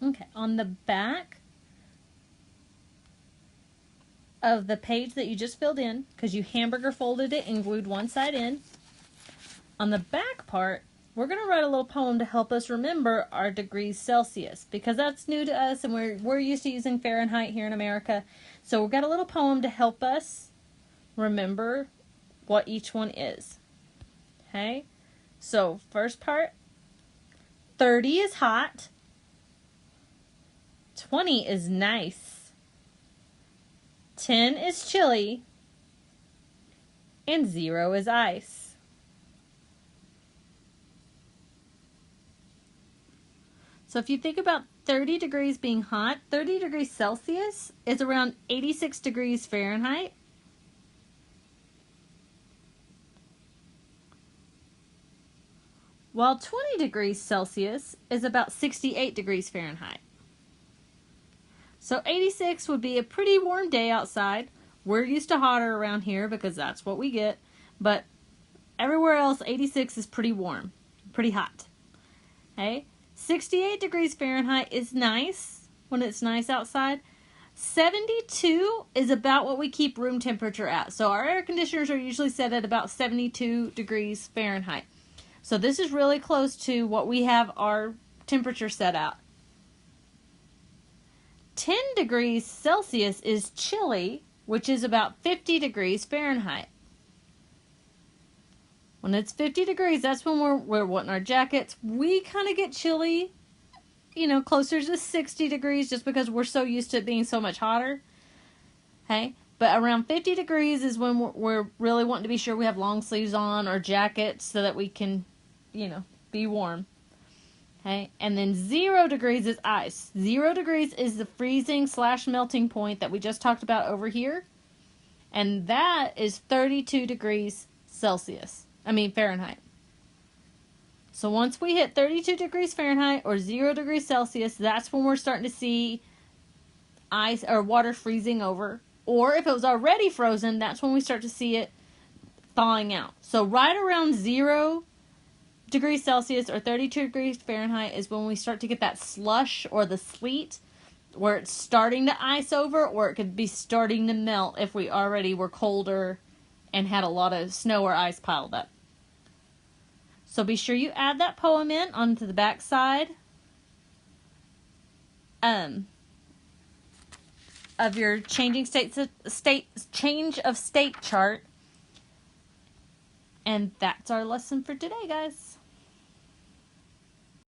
Okay, on the back of the page that you just filled in, because you hamburger folded it and glued one side in, on the back part, we're going to write a little poem to help us remember our degrees Celsius, because that's new to us and we're used to using Fahrenheit here in America. So we've got a little poem to help us remember what each one is. Okay? So, first part, 30 is hot, 20 is nice, 10 is chilly, and 0 is ice. So if you think about 30 degrees being hot, 30 degrees Celsius is around 86 degrees Fahrenheit. While 20 degrees Celsius is about 68 degrees Fahrenheit. So 86 would be a pretty warm day outside. We're used to hotter around here because that's what we get. But everywhere else, 86 is pretty warm, pretty hot. Okay? 68 degrees Fahrenheit is nice when it's nice outside. 72 is about what we keep room temperature at. So our air conditioners are usually set at about 72 degrees Fahrenheit. So this is really close to what we have our temperature set at. 10 degrees Celsius is chilly, which is about 50 degrees Fahrenheit. When it's 50 degrees, that's when we're wanting our jackets. We kind of get chilly, closer to 60 degrees just because we're so used to it being so much hotter. Okay? But around 50 degrees is when we're really wanting to be sure we have long sleeves on or jackets so that we can, be warm. Okay? And then 0 degrees is ice. 0 degrees is the freezing/melting point that we just talked about over here. And that is 32 degrees Fahrenheit. So once we hit 32 degrees Fahrenheit or 0 degrees Celsius, that's when we're starting to see ice or water freezing over. Or if it was already frozen, that's when we start to see it thawing out. So right around 0 degrees Celsius or 32 degrees Fahrenheit is when we start to get that slush or the sleet where it's starting to ice over, or it could be starting to melt if we already were colder and had a lot of snow or ice piled up. So be sure you add that poem in onto the back side of your change of state chart. And that's our lesson for today, guys.